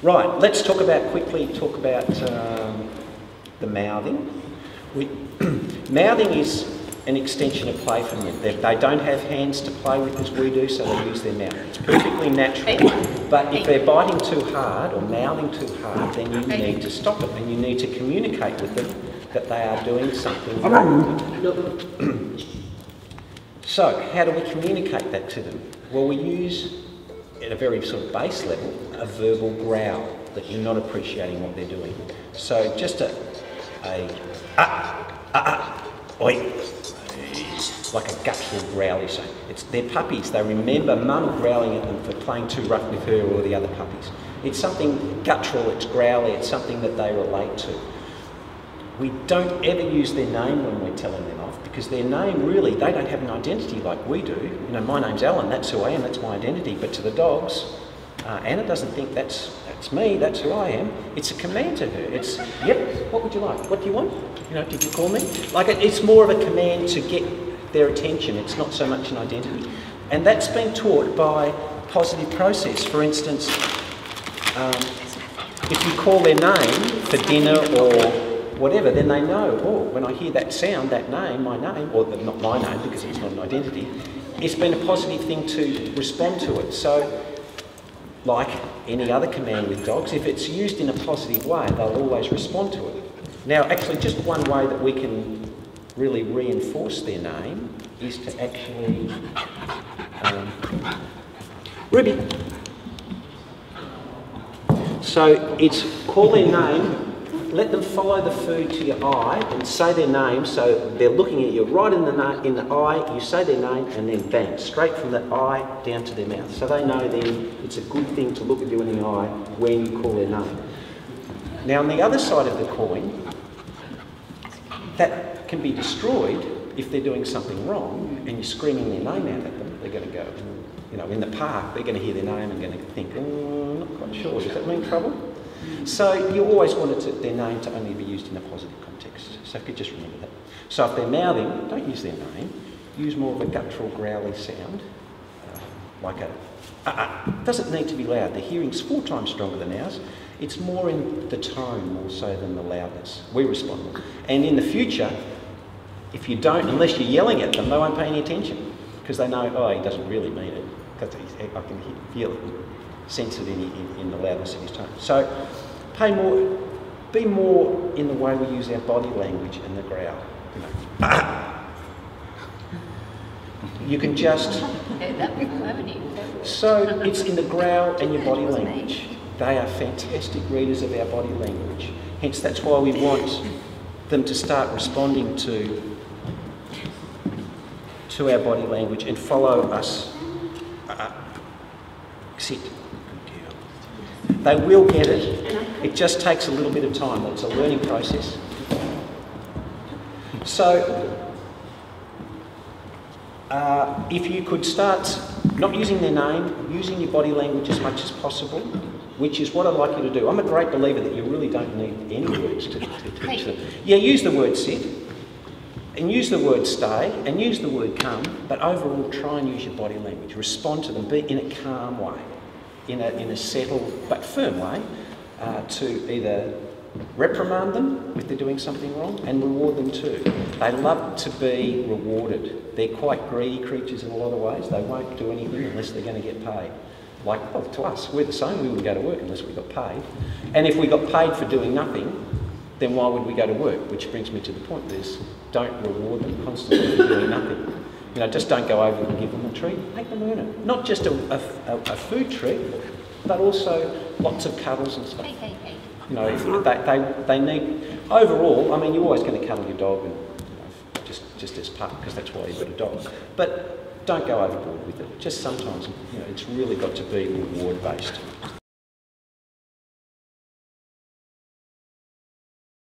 Right, let's quickly talk about the mouthing. Mouthing is an extension of play from them. They don't have hands to play with as we do, so they use their mouth. It's perfectly natural. But if they're biting too hard or mouthing too hard, then you need to stop it and you need to communicate with them that they are doing something wrong. So, how do we communicate that to them? Well, we use, at a very sort of base level, a verbal growl that you're not appreciating what they're doing. So just oi, like a guttural growl, you say. They're puppies. They remember mum growling at them for playing too rough with her or the other puppies. It's something guttural, it's growly, it's something that they relate to. We don't ever use their name when we're telling them off, because their name really, they don't have an identity like we do. You know, my name's Alan, that's who I am, that's my identity. But to the dogs, Anna doesn't think that's me, that's who I am. It's a command to her. It's, yep, what would you like? What do you want? You know, did you call me? Like, it's more of a command to get their attention. It's not so much an identity. And that's been taught by positive process. For instance, if you call their name for dinner or whatever, then they know, oh, when I hear that sound, that name, my name, or not my name because it's not an identity, it's been a positive thing to respond to it. So, like any other command with dogs, if it's used in a positive way, they'll always respond to it. Now, actually, just one way that we can really reinforce their name is to actually... Ruby. So it's call their name, let them follow the food to your eye and say their name, so they're looking at you right in the eye, you say their name and then bang, straight from the eye down to their mouth. So they know then it's a good thing to look at you in the eye when you call their name. Now on the other side of the coin, that can be destroyed if they're doing something wrong and you're screaming their name out at them. They're going to go, you know, in the park, they're going to hear their name and going to think, oh, not quite sure, does that mean trouble? So you always want their name to only be used in a positive context. So if you just remember that. So if they're mouthing, don't use their name. Use more of a guttural, growly sound, like a doesn't need to be loud. The hearing's 4 times stronger than ours. It's more in the tone more so than the loudness. We respond more. And in the future, if you don't, unless you're yelling at them, they won't pay any attention because they know, oh, he doesn't really mean it. Because I can feel it, sense it in the loudness of his tone. So be more in the way we use our body language and the growl. You know. You can just... So it's in the growl and your body language. They are fantastic readers of our body language. Hence that's why we want them to start responding to our body language and follow us. Sit. They will get it. It just takes a little bit of time. It's a learning process. So, if you could start not using their name, using your body language as much as possible, which is what I'd like you to do. I'm a great believer that you really don't need any words to teach them. Yeah, use the word sit, and use the word stay, and use the word come, but overall try and use your body language. Respond to them, be in a calm way, in a settled but firm way, to either reprimand them if they're doing something wrong and reward them too. They love to be rewarded. They're quite greedy creatures in a lot of ways. They won't do anything unless they're going to get paid. Like, well, to us, we're the same. We wouldn't go to work unless we got paid. And if we got paid for doing nothing, then why would we go to work? Which brings me to the point is, don't reward them constantly for doing nothing. You know, just don't go over and give them a treat. Make them earn it. Not just a food treat, but also lots of cuddles and stuff. You know, they need... Overall, I mean, you're always going to cuddle your dog, and you know, just as part, because that's why you've got a dog. But don't go overboard with it. Just sometimes, you know, it's really got to be reward-based.